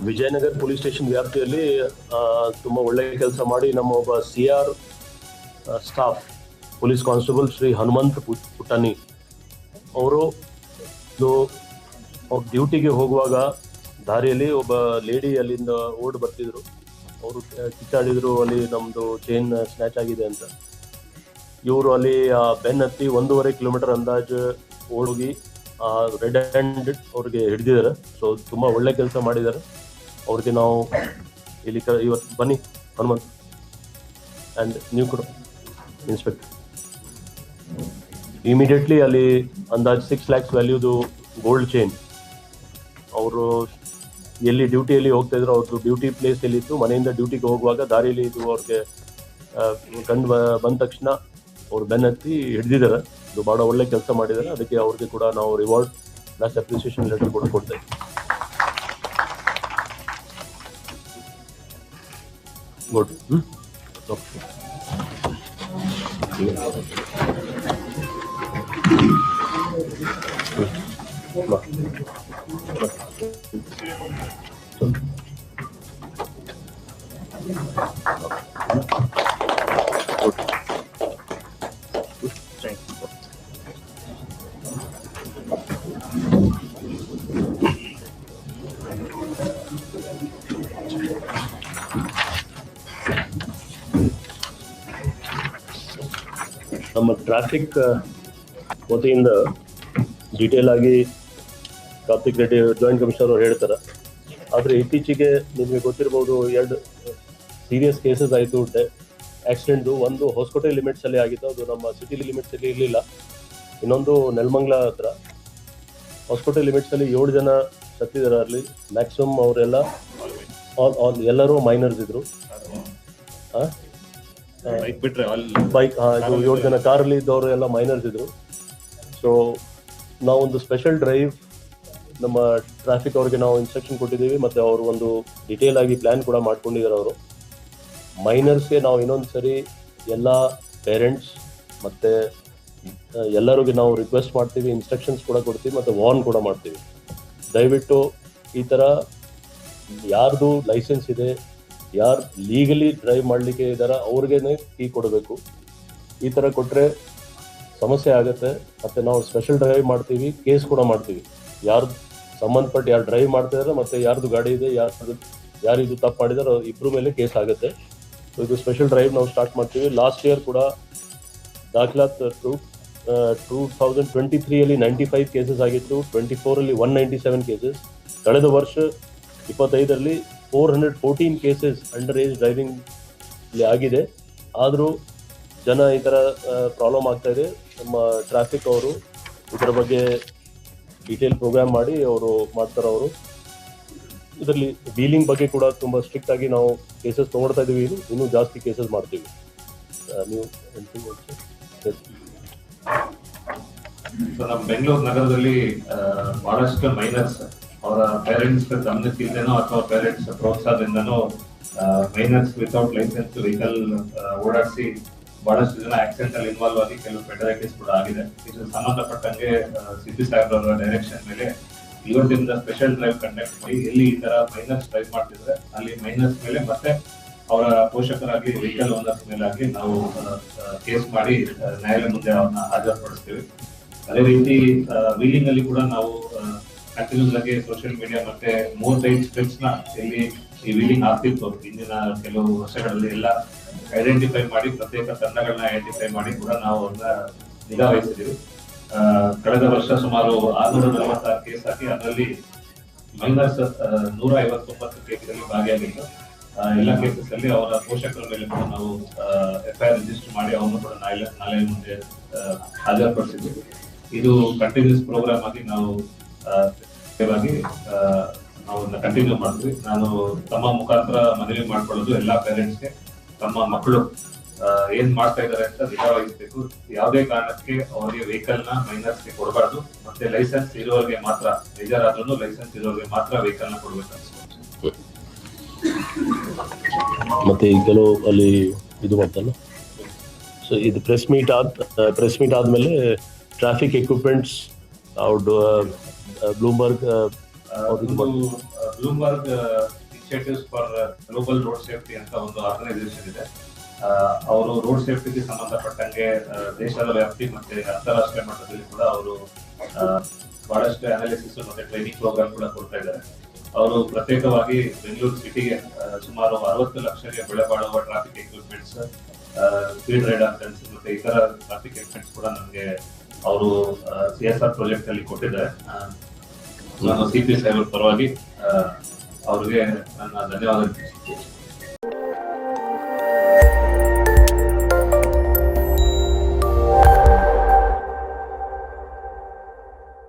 Vijayanagara police station ವ್ಯಾಪ್ತಿಯಲ್ಲಿ ತುಂಬ ಒಳ್ಳೆಯ ಕೆಲಸ ಮಾಡಿ ನಮ್ಮ ಒಬ್ಬ CR staff police constable Shri Hanumanth Puttani ಅವರು ಡ್ಯೂಟಿಗೆ ಹೋಗುವಾಗ ದಾರಿಯಲ್ಲಿ ಒಬ್ಬ ಲೇಡಿ ಅಲ್ಲಿಂದ ಓಡ್ ಬರ್ತಿದ್ರು. ಅವರು ಕಿಚ್ಚಾಡಿದ್ರು, ಅಲ್ಲಿ ನಮ್ಮದು ಚೈನ್ ಸ್ನ್ಯಾಚ್ ಆಗಿದೆ ಅಂತ. ಇವರು ಅಲ್ಲಿ ಬೆನ್ನತ್ತಿ 1.5 ಕಿಲೋಮೀಟರ್ ಅಂದಾಜು ಓಡೋಗಿ ರೆಡ್ ಹ್ಯಾಂಡ್ ಅವ್ರಿಗೆ ಹಿಡಿದಿದ್ದಾರೆ. ಸೊ ತುಂಬ ಒಳ್ಳೆ ಕೆಲಸ ಮಾಡಿದ್ದಾರೆ. ಅವ್ರಿಗೆ ನಾವು ಇಲ್ಲಿ ಇವತ್ತು ಬನ್ನಿ ಹನುಮಂತ್ ಆ್ಯಂಡ್ ನೀವು ಕೂಡ ಇನ್ಸ್ಪೆಕ್ಟರ್. ಇಮಿಡಿಯೇಟ್ಲಿ ಅಲ್ಲಿ ಅಂದಾಜು 6 lakhs ವ್ಯಾಲ್ಯೂದು ಗೋಲ್ಡ್ ಚೈನ್ ಅವರು ಎಲ್ಲಿ ಡ್ಯೂಟಿಯಲ್ಲಿ ಹೋಗ್ತಾ ಇದ್ರು, ಅವ್ರದ್ದು ಡ್ಯೂಟಿ ಪ್ಲೇಸ್ ಎಲ್ಲಿತ್ತು, ಮನೆಯಿಂದ ಡ್ಯೂಟಿಗೆ ಹೋಗುವಾಗ ದಾರಿಯಲ್ಲಿ ಇದು ಅವ್ರಿಗೆ ಕಂಡು ಬಂದ ತಕ್ಷಣ ಅವ್ರು ಬೆನ್ನತ್ತಿ ಹಿಡಿದಿದ್ದಾರೆ. ಇದು ಭಾಳ ಒಳ್ಳೆ ಕೆಲಸ ಮಾಡಿದ್ದಾರೆ. ಅದಕ್ಕೆ ಅವ್ರಿಗೆ ಕೂಡ ನಾವು ರಿವಾರ್ಡ್ ಪ್ಲಸ್ ಅಪ್ರಿಸಿಯೇಷನ್ ಲೆಟರ್ ಕೂಡ ಕೊಡ್ತೇವೆ. ಗುಡ್. ನಮ್ಮ ಟ್ರಾಫಿಕ್ ವತಿಯಿಂದ ಡೀಟೇಲ್ ಆಗಿ ಕಾರ್ತಿಕ್ ರೆಡ್ಡಿ ಜಾಯಿಂಟ್ ಕಮಿಷನರ್ ಅವರು ಹೇಳ್ತಾರೆ. ಆದರೆ ಇತ್ತೀಚೆಗೆ ನಿಮಗೆ ಗೊತ್ತಿರ್ಬೋದು, 2 ಸೀರಿಯಸ್ ಕೇಸಸ್ ಆಯಿತು ಆಕ್ಸಿಡೆಂಟ್ದು. ಒಂದು ಹೊಸಕೋಟೆ ಲಿಮಿಟ್ಸಲ್ಲಿ ಆಗಿತ್ತು, ಅದು ನಮ್ಮ ಸಿಟಿ ಲಿಮಿಟ್ಸಲ್ಲಿ ಇರಲಿಲ್ಲ. ಇನ್ನೊಂದು ನೆಲಮಂಗಲ ಹತ್ರ. ಹೊಸಕೋಟೆ ಲಿಮಿಟ್ಸಲ್ಲಿ 7 ಜನ ಸತ್ತಿದ್ದಾರೆ. ಅಲ್ಲಿ ಮ್ಯಾಕ್ಸಿಮಮ್ ಅವರೆಲ್ಲ ಎಲ್ಲರೂ ಮೈನರ್ಸ್ ಇದ್ರು. ಬೈಕ್ 7 ಜನ ಕಾರಲ್ಲಿ ಇದ್ದವರು ಎಲ್ಲ ಮೈನರ್ಸ್ ಇದ್ರು. ಸೊ ನಾವೊಂದು ಸ್ಪೆಷಲ್ ಡ್ರೈವ್ ನಮ್ಮ ಟ್ರಾಫಿಕ್ ಅವ್ರಿಗೆ ನಾವು ಇನ್ಸ್ಟ್ರಕ್ಷನ್ ಕೊಟ್ಟಿದ್ದೀವಿ, ಮತ್ತು ಅವರು ಒಂದು ಡಿಟೇಲ್ ಆಗಿ ಪ್ಲ್ಯಾನ್ ಕೂಡ ಮಾಡ್ಕೊಂಡಿದ್ದಾರೆ. ಅವರು ಮೈನರ್ಸ್ಗೆ ನಾವು ಇನ್ನೊಂದು ಸರಿ ಎಲ್ಲ ಪೇರೆಂಟ್ಸ್ ಮತ್ತು ಎಲ್ಲರಿಗೂ ನಾವು ರಿಕ್ವೆಸ್ಟ್ ಮಾಡ್ತೀವಿ, ಇನ್ಸ್ಟ್ರಕ್ಷನ್ಸ್ ಕೂಡ ಕೊಡ್ತೀವಿ ಮತ್ತು ವಾರ್ನ್ ಕೂಡ ಮಾಡ್ತೀವಿ. ದಯವಿಟ್ಟು ಈ ಥರ ಯಾರ್ದು ಲೈಸೆನ್ಸ್ ಇದೆ, ಯಾರು ಲೀಗಲಿ ಡ್ರೈವ್ ಮಾಡಲಿಕ್ಕೆ ಇದ್ದಾರ ಅವ್ರಿಗೇನೆ ಕೀ ಕೊಡಬೇಕು. ಈ ಥರ ಕೊಟ್ಟರೆ ಸಮಸ್ಯೆ ಆಗುತ್ತೆ. ಮತ್ತು ನಾವು ಸ್ಪೆಷಲ್ ಡ್ರೈವ್ ಮಾಡ್ತೀವಿ, ಕೇಸ್ ಕೂಡ ಮಾಡ್ತೀವಿ. ಯಾರು ಸಂಬಂಧಪಟ್ಟು ಯಾರು ಡ್ರೈವ್ ಮಾಡ್ತಿದ್ದಾರೆ ಮತ್ತು ಯಾರ್ದು ಗಾಡಿ ಇದೆ, ಯಾರು ಇದು ತಪ್ಪು ಮಾಡಿದಾರೋ ಇಬ್ಬರ ಮೇಲೆ ಕೇಸ್ ಆಗುತ್ತೆ. ಸೊ ಇದು ಸ್ಪೆಷಲ್ ಡ್ರೈವ್ ನಾವು ಸ್ಟಾರ್ಟ್ ಮಾಡ್ತೀವಿ. ಲಾಸ್ಟ್ ಇಯರ್ ಕೂಡ ದಾಖಲಾತ್ 2023 95 ಕೇಸಸ್ ಆಗಿತ್ತು, 24 197 ಕೇಸಸ್. ಕಳೆದ ವರ್ಷ 25 414 ಕೇಸಸ್ ಅಂಡರ್ ಏಜ್ ಡ್ರೈವಿಂಗ್ ಆಗಿದೆ. ಆದರೂ ಜನ ಈ ಥರ ಪ್ರಾಬ್ಲಮ್ ಆಗ್ತಾ ಇದೆ. ನಮ್ಮ ಟ್ರಾಫಿಕ್ ಅವರು ಇದರ ಬಗ್ಗೆ ಡೀಟೇಲ್ ಪ್ರೋಗ್ರಾಮ್ ಮಾಡಿ ಅವರು ಮಾಡ್ತಾರೆ. ಅವರು ಇದರಲ್ಲಿ ಡೀಲಿಂಗ್ ಬಗ್ಗೆ ಕೂಡ ತುಂಬ ಸ್ಟ್ರಿಕ್ಟ್ ಆಗಿ ನಾವು ಕೇಸಸ್ ತೊಗೊಳ್ತಾ ಇದ್ದೀವಿ. ಇನ್ನೂ ಜಾಸ್ತಿ ಕೇಸಸ್ ಮಾಡ್ತೀವಿ. ನೀವು ನಮ್ಮ ಬೆಂಗಳೂರು ನಗರದಲ್ಲಿ ಬಹಳಷ್ಟು ಮೈನರ್ಸ್ ಅವರ ಪೇರೆಂಟ್ಸ್ ಗಮನಕ್ಕಿಲ್ದೇನೋ ಅಥವಾ ಪೇರೆಂಟ್ಸ್ ಪ್ರೋತ್ಸಾಹದಿಂದನೋ ಮೈನರ್ಸ್ ವಿತೌಟ್ ಲೈಸೆನ್ಸ್ ವೆಹಿಕಲ್ ಓಡಾಡಿಸಿ ಬಹಳಷ್ಟು ಜನ ಆಕ್ಸಿಡೆಂಟ್ ಅಲ್ಲಿ ಇನ್ವಾಲ್ವ್ ಆಗಿ ಕೆಲವು ಫೆಟಲಿಟೀಸ್ ಕೂಡ ಆಗಿದೆ. ಇದಕ್ಕೆ ಸಂಬಂಧಪಟ್ಟಂಗೆ ಸಿಪಿ ಸಾಹೇಬ್ರ ಡೈರೆಕ್ಷನ್ ಮೇಲೆ ಇವತ್ತಿಂದ ಸ್ಪೆಷಲ್ ಡ್ರೈವ್ ಕಂಡಕ್ಟ್ ಮಾಡಿ ಎಲ್ಲಿ ಈ ತರ ಮೈನರ್ಸ್ ಡ್ರೈವ್ ಮಾಡ್ತಿದ್ರೆ ಅಲ್ಲಿ ಮೈನರ್ಸ್ ಮೇಲೆ ಮತ್ತೆ ಅವರ ಪೋಷಕರಾಗಿ ವೆಹಿಕಲ್ ಓನರ್ಸ್ ಮೇಲೆ ಆಗಿ ನಾವು ಕೇಸ್ ಮಾಡಿ ನ್ಯಾಯಾಲಯ ಮುಂದೆ ಅವ್ರನ್ನ ಹಾಜರುಪಡಿಸ್ತೀವಿ. ಅದೇ ರೀತಿ ವೀಲಿಂಗ್ ಅಲ್ಲಿ ಕೂಡ ನಾವು ಕಂಟಿನ್ಯೂಸ್ ಆಗಿ ಸೋಷಿಯಲ್ ಮೀಡಿಯಾ ಮತ್ತೆ 35 ಸ್ಟೆಪ್ಸ್ ನ ಎಲ್ಲಿ ಈ ವೀಲಿಂಗ್ ಆಗ್ತಿತ್ತು ಇಂದಿನ ಕೆಲವು ವರ್ಷಗಳಲ್ಲಿ ಎಲ್ಲ ಐಡೆಂಟಿಫೈ ಮಾಡಿ ಪ್ರತ್ಯೇಕ ತಂಡಗಳನ್ನ ಐಡೆಂಟಿಫೈ ಮಾಡಿ ಕೂಡ ನಾವು ಅವ್ರನ್ನ ನಿಗಾ ವಹಿಸಿದ್ದೀವಿ. ಕಳೆದ ವರ್ಷ ಸುಮಾರು 646 ಕೇಸ್ ಆಗಿ ಅದರಲ್ಲಿ ಮೈನರ್ಸ್ 159 ಕೇಸಲ್ಲಿ ಭಾಗಿಯಾಗಿತ್ತು. ಎಲ್ಲ ಕೇಸಸ್ ಅಲ್ಲಿ ಅವರ ಪೋಷಕರ ಮೇಲೆ ಕೂಡ ನಾವು FIR ರಿಜಿಸ್ಟರ್ ಮಾಡಿ ಅವನು ಕೂಡ ನ್ಯಾಯಾಲಯ ಮುಂದೆ ಹಾಜರುಪಡಿಸಿದ್ವಿ. ಇದು ಕಂಟಿನ್ಯೂಸ್ ಪ್ರೋಗ್ರಾಮ್ ಆಗಿ ನಾವು ಕಂಟಿನ್ಯೂ ಮಾಡಿದ್ವಿ. ನಾನು ತಮ್ಮ ಮುಖಾಂತರ ಮನವಿ ಮಾಡ್ಕೊಳ್ಳೋದು ಎಲ್ಲಾ ಪೇರೆಂಟ್ಸ್ಗೆ ತಮ್ಮ ಮಕ್ಕಳು ಏನ್ ಮಾಡ್ತಾ ಇದಾರೆ ಅಂತ ನಿಗಾ ವಹಿಸಬೇಕು. ಯಾವುದೇ ಕಾರಣಕ್ಕೆ ಅವರಿಗೆ ವೆಹಿಕಲ್ ನ ಮೈನರ್ಸ್ಗೆ ಕೊಡಬಾರ್ದು. ಮತ್ತೆ ಲೈಸೆನ್ಸ್ ಇರೋರಿಗೆ ಮಾತ್ರ, ಬೇಜಾರಾದ್ರೂ ಲೈಸೆನ್ಸ್ ಇರೋರಿಗೆ ಮಾತ್ರ ವೆಹಿಕಲ್ ನ ಕೊಡ್ಬೇಕು. ಮತ್ತೆ ಈ ಕೆಲವು ಅಲ್ಲಿ ಇದು ಮಾಡ್ತಲ್ಲ. ಸೊ ಇದು ಪ್ರೆಸ್ ಮೀಟ್ ಆದ್ಮೇಲೆ ಟ್ರಾಫಿಕ್ ಎಕ್ವಿಪ್ಮೆಂಟ್ಸ್ ಬ್ಲೂಮ್ಬರ್ಗ್ ಒಂದು Bloomberg initiatives for global road safety ಅಂತ ಒಂದು ಆರ್ಗನೈಸೇಷನ್ ಇದೆ. ಅವರು ರೋಡ್ ಸೇಫ್ಟಿಗೆ ಸಂಬಂಧಪಟ್ಟಂಗೆ ದೇಶದ ವ್ಯಾಪ್ತಿ ಮತ್ತೆ ಅಂತಾರಾಷ್ಟ್ರೀಯ ಮಟ್ಟದಲ್ಲಿ ಕೂಡ ಅವರು ಬಹಳಷ್ಟು ಅನಾಲಿಸಿಸ್ ಮತ್ತೆ ಟ್ರೈನಿಂಗ್ ಪ್ರೋಗ್ರಾಮ್ ಕೂಡ ಕೊಡ್ತಾ ಇದ್ದಾರೆ. ಅವರು ಪ್ರತ್ಯೇಕವಾಗಿ ಬೆಂಗಳೂರು ಸಿಟಿಗೆ ಸುಮಾರು 60 ಲಕ್ಷಕ್ಕೆ ಬೆಲೆ ಬಾಳುವ traffic equipments, speed radar guns ಮತ್ತೆ ಇತರ ಟ್ರಾಫಿಕ್ ಎಕ್ವಿಪ್ಮೆಂಟ್ಸ್ ಕೂಡ ನಮಗೆ ಅವರು CSR ಪ್ರಾಜೆಕ್ಟ್ ಅಲ್ಲಿ ಕೊಟ್ಟಿದ್ದಾರೆ. ನಾನು CP ಸಾಹೇಬರ ಪರವಾಗಿ ಅವ್ರಿಗೆ ನನ್ನ ಧನ್ಯವಾದ.